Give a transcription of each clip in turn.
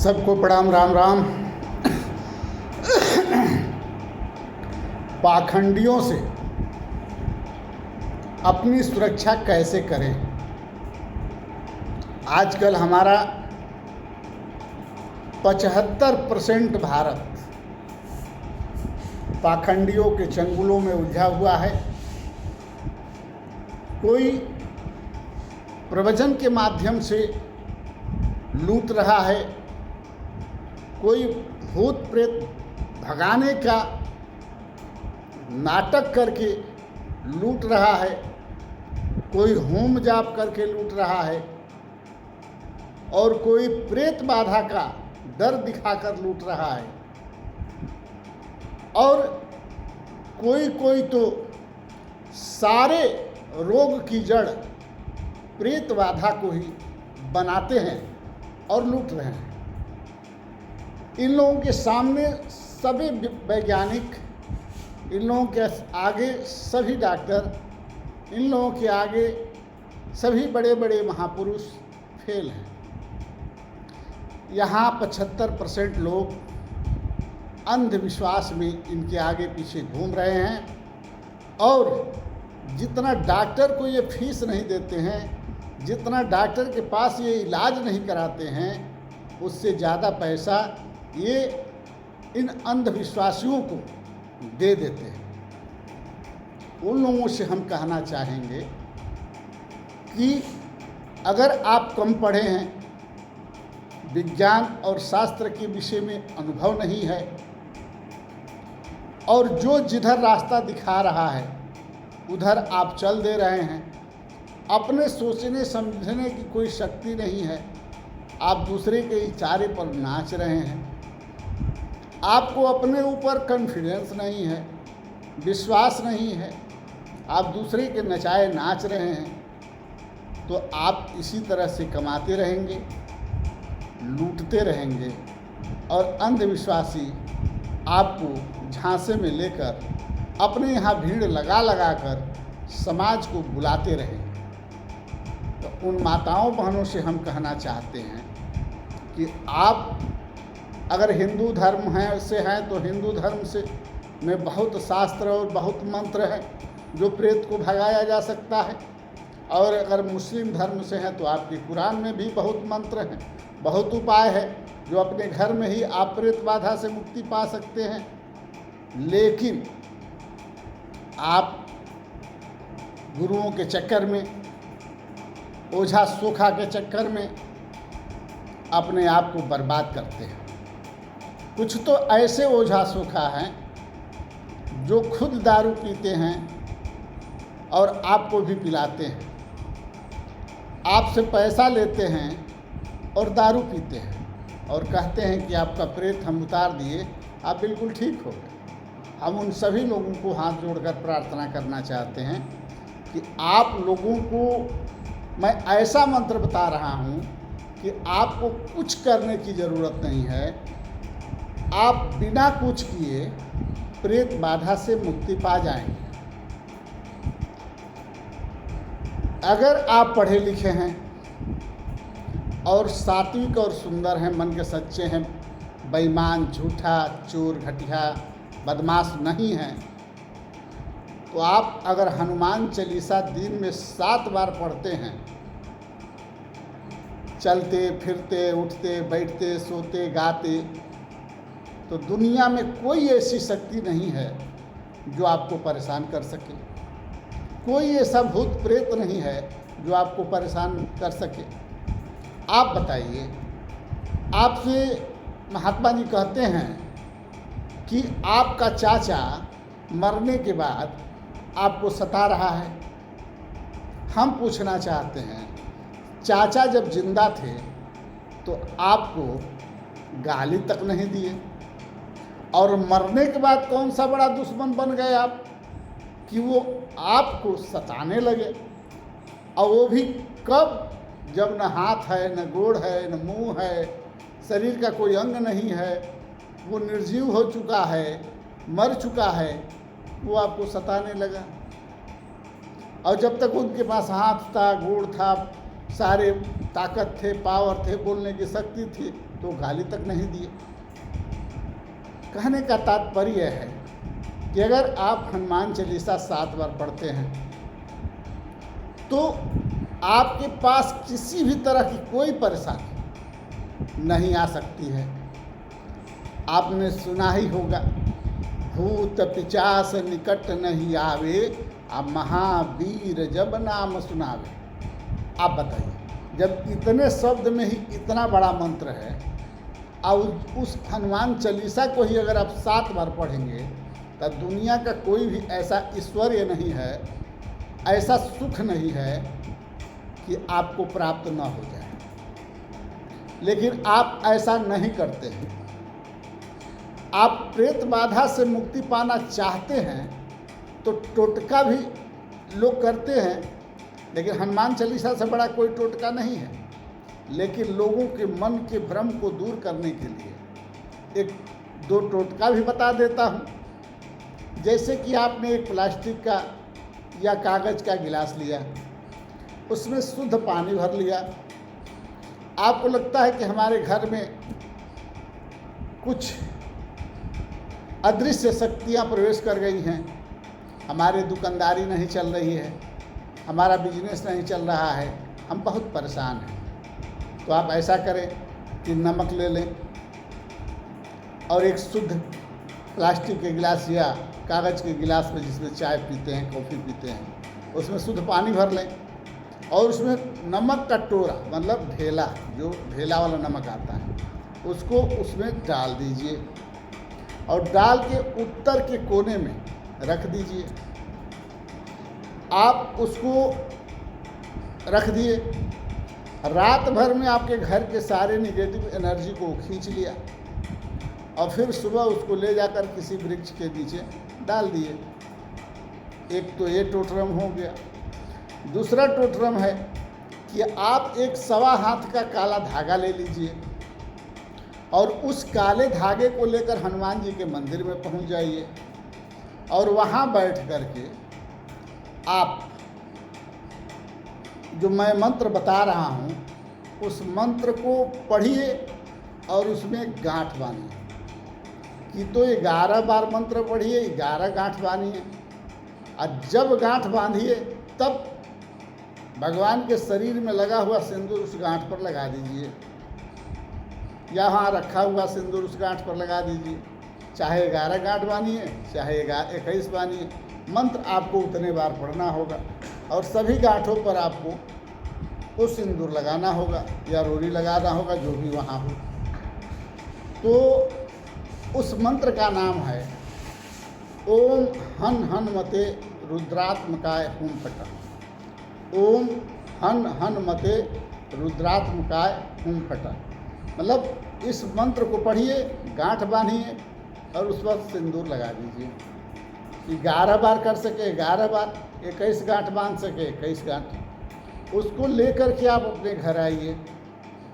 सबको प्रणाम, राम राम। पाखंडियों से अपनी सुरक्षा कैसे करें। आजकल हमारा 75% भारत पाखंडियों के चंगुलों में उलझा हुआ है। कोई प्रवचन के माध्यम से लूट रहा है, कोई भूत प्रेत भगाने का नाटक करके लूट रहा है, कोई होम जाप करके लूट रहा है और कोई प्रेत बाधा का डर दिखाकर लूट रहा है और कोई तो सारे रोग की जड़ प्रेत बाधा को ही बनाते हैं और लूट रहे हैं। इन लोगों के सामने सभी वैज्ञानिक, इन लोगों के आगे सभी डॉक्टर, इन लोगों के आगे सभी बड़े बड़े महापुरुष फेल हैं। यहाँ 75% लोग अंधविश्वास में इनके आगे पीछे घूम रहे हैं और जितना डॉक्टर को ये फीस नहीं देते हैं, जितना डॉक्टर के पास ये इलाज नहीं कराते हैं, उससे ज़्यादा पैसा ये इन अंधविश्वासियों को दे देते हैं। उन लोगों से हम कहना चाहेंगे कि अगर आप कम पढ़े हैं, विज्ञान और शास्त्र के विषय में अनुभव नहीं है और जो जिधर रास्ता दिखा रहा है उधर आप चल दे रहे हैं, अपने सोचने समझने की कोई शक्ति नहीं है, आप दूसरे के इशारे पर नाच रहे हैं, आपको अपने ऊपर कॉन्फिडेंस नहीं है, विश्वास नहीं है, आप दूसरे के नचाए नाच रहे हैं, तो आप इसी तरह से कमाते रहेंगे, लूटते रहेंगे और अंधविश्वासी आपको झांसे में लेकर अपने यहाँ भीड़ लगा कर समाज को बुलाते रहेंगे। तो उन माताओं बहनों से हम कहना चाहते हैं कि आप अगर हिंदू धर्म से हैं तो हिंदू धर्म से में बहुत शास्त्र और बहुत मंत्र है जो प्रेत को भगाया जा सकता है, और अगर मुस्लिम धर्म से हैं तो आपके कुरान में भी बहुत मंत्र हैं, बहुत उपाय है जो अपने घर में ही आप प्रेत बाधा से मुक्ति पा सकते हैं। लेकिन आप गुरुओं के चक्कर में, ओझा सोखा के चक्कर में अपने आप को बर्बाद करते हैं। कुछ तो ऐसे ओझा सोखा हैं जो खुद दारू पीते हैं और आपको भी पिलाते हैं, आपसे पैसा लेते हैं और दारू पीते हैं और कहते हैं कि आपका प्रेत हम उतार दिए, आप बिल्कुल ठीक हो गए। हम उन सभी लोगों को हाथ जोड़कर प्रार्थना करना चाहते हैं कि आप लोगों को मैं ऐसा मंत्र बता रहा हूँ कि आपको कुछ करने की ज़रूरत नहीं है, आप बिना कुछ किए प्रेत बाधा से मुक्ति पा जाएंगे। अगर आप पढ़े लिखे हैं और सात्विक और सुंदर हैं, मन के सच्चे हैं, बेईमान, झूठा, चोर, घटिया, बदमाश नहीं हैं, तो आप अगर हनुमान चालीसा दिन में 7 बार पढ़ते हैं, चलते फिरते, उठते बैठते, सोते गाते, तो दुनिया में कोई ऐसी शक्ति नहीं है जो आपको परेशान कर सके, कोई ऐसा भूत प्रेत नहीं है जो आपको परेशान कर सके। आप बताइए, आपसे महात्मा जी कहते हैं कि आपका चाचा मरने के बाद आपको सता रहा है। हम पूछना चाहते हैं, चाचा जब जिंदा थे तो आपको गाली तक नहीं दिए और मरने के बाद कौन सा बड़ा दुश्मन बन गए आप कि वो आपको सताने लगे, और वो भी कब, जब न हाथ है, न गोड़ है, न मुंह है, शरीर का कोई अंग नहीं है, वो निर्जीव हो चुका है, मर चुका है, वो आपको सताने लगा। और जब तक उनके पास हाथ था, गोड़ था, सारे ताकत थे, पावर थे, बोलने की शक्ति थी, तो गाली तक नहीं दिए। कहने का तात्पर्य है कि अगर आप हनुमान चालीसा 7 बार पढ़ते हैं तो आपके पास किसी भी तरह की कोई परेशानी नहीं आ सकती है। आपने सुना ही होगा, भूत पिचास निकट नहीं आवे, अब महावीर जब नाम सुनावे। आप बताइए, जब इतने शब्द में ही इतना बड़ा मंत्र है और उस हनुमान चालीसा को ही अगर आप 7 बार पढ़ेंगे तो दुनिया का कोई भी ऐसा ऐश्वर्य नहीं है, ऐसा सुख नहीं है कि आपको प्राप्त न हो जाए। लेकिन आप ऐसा नहीं करते हैं। आप प्रेत बाधा से मुक्ति पाना चाहते हैं तो टोटका भी लोग करते हैं, लेकिन हनुमान चालीसा से बड़ा कोई टोटका नहीं है। लेकिन लोगों के मन के भ्रम को दूर करने के लिए 1-2 टोटका भी बता देता हूँ। जैसे कि आपने एक प्लास्टिक का या कागज़ का गिलास लिया, उसमें शुद्ध पानी भर लिया। आपको लगता है कि हमारे घर में कुछ अदृश्य शक्तियाँ प्रवेश कर गई हैं, हमारी दुकानदारी नहीं चल रही है, हमारा बिजनेस नहीं चल रहा है, हम बहुत परेशान हैं। तो आप ऐसा करें कि नमक ले लें और एक शुद्ध प्लास्टिक के गिलास या कागज़ के गिलास में जिसमें चाय पीते हैं, कॉफ़ी पीते हैं, उसमें शुद्ध पानी भर लें और उसमें नमक का टोरा, मतलब ढेला, जो ढेला वाला नमक आता है, उसको उसमें डाल दीजिए और डाल के उत्तर के कोने में रख दीजिए। आप उसको रख दिए, रात भर में आपके घर के सारे निगेटिव एनर्जी को खींच लिया और फिर सुबह उसको ले जाकर किसी वृक्ष के नीचे डाल दिए। एक तो ये टोटरम हो गया। दूसरा टोटरम है कि आप 1 हाथ का काला धागा ले लीजिए और उस काले धागे को लेकर हनुमान जी के मंदिर में पहुंच जाइए और वहां बैठ करके आप जो मैं मंत्र बता रहा हूं उस मंत्र को पढ़िए और उसमें गांठ बांधिए। कि तो 11 बार मंत्र पढ़िए, 11 गांठ बांधिए और जब गांठ बांधिए तब भगवान के शरीर में लगा हुआ सिंदूर उस गांठ पर लगा दीजिए या वहाँ रखा हुआ सिंदूर उस गांठ पर लगा दीजिए। चाहे 11 गांठ बांधिए, चाहे 21 बांधिए, मंत्र आपको उतने बार पढ़ना होगा और सभी गांठों पर आपको वो सिंदूर लगाना होगा या रोड़ी लगाना होगा, जो भी वहाँ हो। तो उस मंत्र का नाम है ओम हन हनुमते रुद्रात्मकाय हुम फटा। ओम हन हनुमते रुद्रात्मकाय हुम फटा, मतलब इस मंत्र को पढ़िए, गांठ बांधिए और उस पर सिंदूर लगा दीजिए। 11 बार कर सके 11 बार, 21 गांठ बांध सके 21 गांठ। उसको लेकर के आप अपने घर आइए,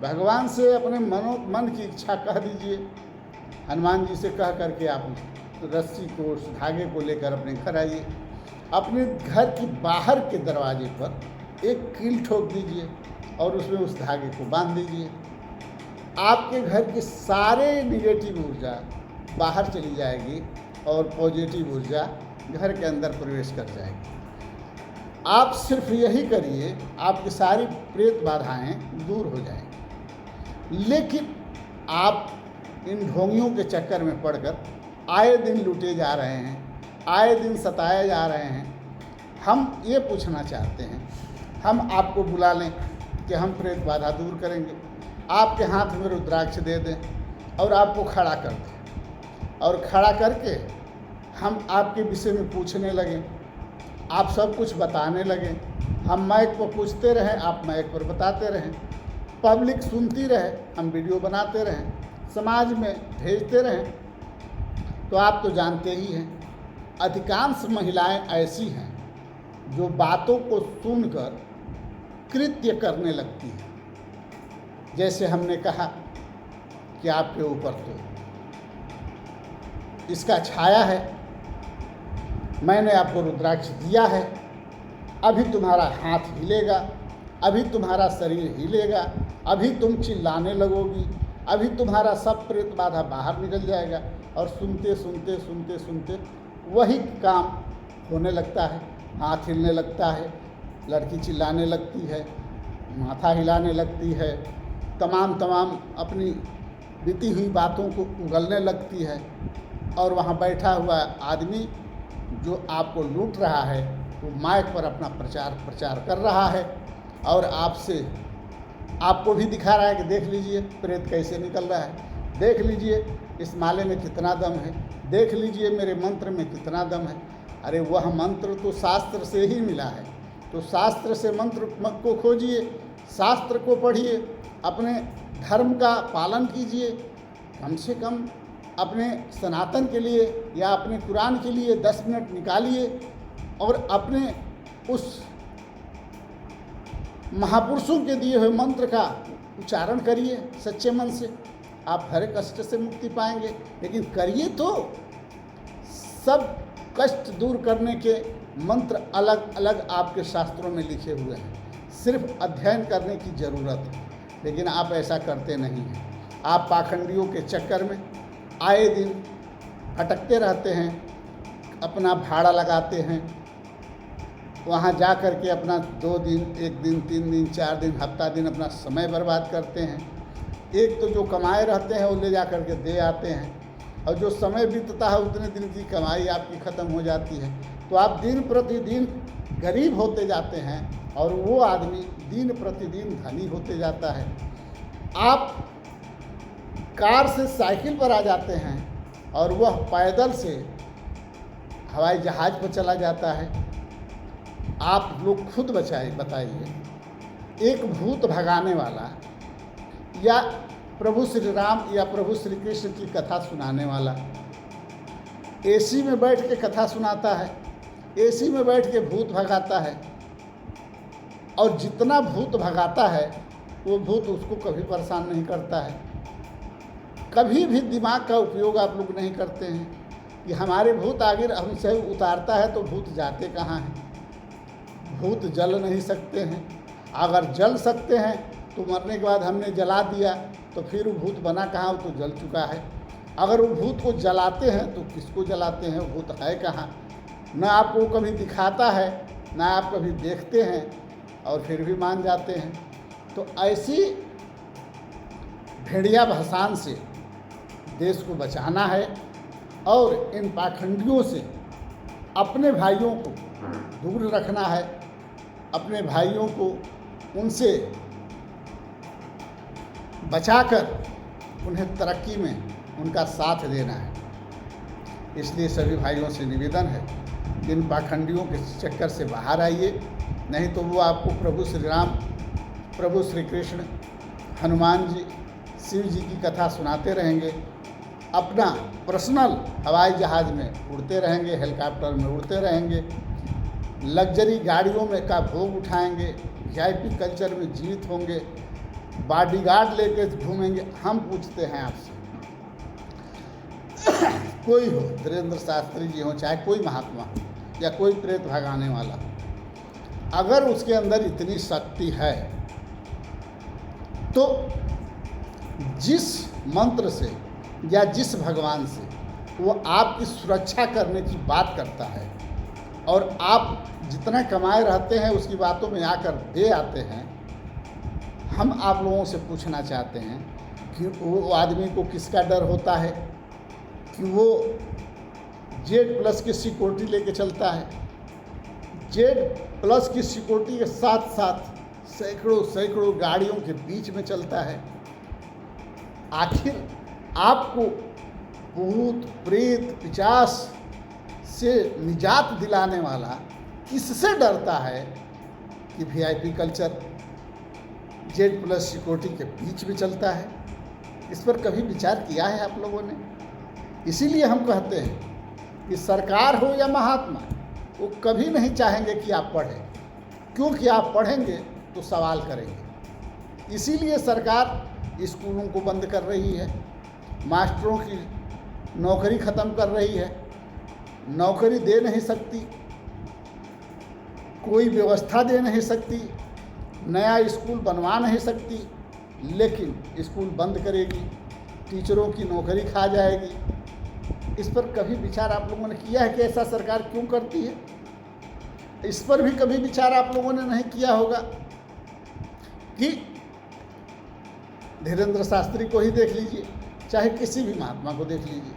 भगवान से अपने मन की इच्छा कह दीजिए। हनुमान जी से कह करके आप रस्सी को, उस धागे को लेकर अपने घर आइए। अपने घर की बाहर के दरवाजे पर एक कील ठोक दीजिए और उसमें उस धागे को बांध दीजिए। आपके घर की सारे निगेटिव ऊर्जा बाहर चली जाएगी और पॉजिटिव ऊर्जा घर के अंदर प्रवेश कर जाएगी। आप सिर्फ यही करिए, आपकी सारी प्रेत बाधाएं दूर हो जाएंगी। लेकिन आप इन ढोंगियों के चक्कर में पड़कर आए दिन लूटे जा रहे हैं, आए दिन सताए जा रहे हैं। हम ये पूछना चाहते हैं, हम आपको बुला लें कि हम प्रेत बाधा दूर करेंगे, आपके हाथ में रुद्राक्ष दे दें और आपको खड़ा कर दें और खड़ा करके हम आपके विषय में पूछने लगें, आप सब कुछ बताने लगें। हम माइक पर पूछते रहें, आप माइक पर बताते रहें, पब्लिक सुनती रहे, हम वीडियो बनाते रहें, समाज में भेजते रहें। तो आप तो जानते ही हैं, अधिकांश महिलाएं ऐसी हैं जो बातों को सुनकर कृत्य करने लगती हैं। जैसे हमने कहा कि आपके ऊपर तो इसका छाया है, मैंने आपको रुद्राक्ष दिया है, अभी तुम्हारा हाथ हिलेगा, अभी तुम्हारा शरीर हिलेगा, अभी तुम चिल्लाने लगोगी, अभी तुम्हारा सब प्रेत बाधा बाहर निकल जाएगा। और सुनते सुनते सुनते सुनते वही काम होने लगता है, हाथ हिलने लगता है, लड़की चिल्लाने लगती है, माथा हिलाने लगती है, तमाम अपनी बीती हुई बातों को उगलने लगती है। और वहाँ बैठा हुआ आदमी जो आपको लूट रहा है वो माइक पर अपना प्रचार कर रहा है और आपको भी दिखा रहा है कि देख लीजिए प्रेत कैसे निकल रहा है, देख लीजिए इस माले में कितना दम है, देख लीजिए मेरे मंत्र में कितना दम है। अरे वह मंत्र तो शास्त्र से ही मिला है, तो शास्त्र से मंत्र को खोजिए, शास्त्र को पढ़िए, अपने धर्म का पालन कीजिए। कम से कम अपने सनातन के लिए या अपने कुरान के लिए 10 मिनट निकालिए और अपने उस महापुरुषों के दिए हुए मंत्र का उच्चारण करिए सच्चे मन से, आप हर कष्ट से मुक्ति पाएंगे। लेकिन करिए तो, सब कष्ट दूर करने के मंत्र अलग अलग आपके शास्त्रों में लिखे हुए हैं, सिर्फ अध्ययन करने की ज़रूरत है। लेकिन आप ऐसा करते नहीं हैं, आप पाखंडियों के चक्कर में आए दिन भटकते रहते हैं, अपना भाड़ा लगाते हैं, वहाँ जा कर के अपना 2 दिन 1 दिन 3 दिन 4 दिन हफ्ता दिन अपना समय बर्बाद करते हैं। एक तो जो कमाए रहते हैं वो ले जा कर के दे आते हैं और जो समय बीतता है उतने दिन की कमाई आपकी ख़त्म हो जाती है। तो आप दिन प्रतिदिन गरीब होते जाते हैं और वो आदमी दिन प्रतिदिन धनी होते जाता है। आप कार से साइकिल पर आ जाते हैं और वह पैदल से हवाई जहाज़ पर चला जाता है। आप लोग खुद बताइए, एक भूत भगाने वाला या प्रभु श्री राम या प्रभु श्री कृष्ण की कथा सुनाने वाला एसी में बैठ के कथा सुनाता है, एसी में बैठ के भूत भगाता है, और जितना भूत भगाता है वो भूत उसको कभी परेशान नहीं करता है। कभी भी दिमाग का उपयोग आप लोग नहीं करते हैं कि हमारे भूत आगे हमसे उतारता है तो भूत जाते कहाँ हैं। भूत जल नहीं सकते हैं, अगर जल सकते हैं तो मरने के बाद हमने जला दिया तो फिर वो भूत बना कहाँ, वो तो जल चुका है। अगर वो भूत को जलाते हैं तो किसको जलाते हैं, वो भूत है कहाँ, न आपको कभी दिखाता है न आप कभी देखते हैं और फिर भी मान जाते हैं। तो ऐसी भेड़िया भसान से देश को बचाना है और इन पाखंडियों से अपने भाइयों को दूर रखना है, अपने भाइयों को उनसे बचाकर उन्हें तरक्की में उनका साथ देना है। इसलिए सभी भाइयों से निवेदन है कि इन पाखंडियों के चक्कर से बाहर आइए, नहीं तो वो आपको प्रभु श्री राम, प्रभु श्री कृष्ण, हनुमान जी, शिव जी की कथा सुनाते रहेंगे, अपना पर्सनल हवाई जहाज़ में उड़ते रहेंगे, हेलीकॉप्टर में उड़ते रहेंगे, लग्जरी गाड़ियों में का भोग उठाएंगे, वीआईपी कल्चर में जीवित होंगे, बॉडीगार्ड लेके घूमेंगे। हम पूछते हैं आपसे, कोई हो, धीरेन्द्र शास्त्री जी हो, चाहे कोई महात्मा या कोई प्रेत भगाने वाला, अगर उसके अंदर इतनी शक्ति है तो जिस मंत्र से या जिस भगवान से वो आपकी सुरक्षा करने की बात करता है और आप जितना कमाए रहते हैं उसकी बातों में आकर दे आते हैं, हम आप लोगों से पूछना चाहते हैं कि वो आदमी को किसका डर होता है कि वो Z+ की सिक्योरिटी लेके चलता है, Z+ की सिक्योरिटी के साथ साथ सैकड़ों गाड़ियों के बीच में चलता है। आखिर आपको भूत प्रेत पिशाच से निजात दिलाने वाला किससे डरता है कि VIP कल्चर Z+ सिक्योरिटी के बीच में चलता है? इस पर कभी विचार किया है आप लोगों ने? इसीलिए हम कहते हैं कि सरकार हो या महात्मा, वो कभी नहीं चाहेंगे कि आप पढ़ें, क्योंकि आप पढ़ेंगे तो सवाल करेंगे। इसीलिए सरकार स्कूलों को बंद कर रही है, मास्टरों की नौकरी ख़त्म कर रही है, नौकरी दे नहीं सकती, कोई व्यवस्था दे नहीं सकती, नया स्कूल बनवा नहीं सकती, लेकिन स्कूल बंद करेगी। टीचरों की नौकरी खा जाएगी। इस पर कभी विचार आप लोगों ने किया है कि ऐसा सरकार क्यों करती है? इस पर भी कभी विचार आप लोगों ने नहीं किया होगा कि धीरेंद्र शास्त्री को ही देख लीजिए, चाहे किसी भी महात्मा को देख लीजिए,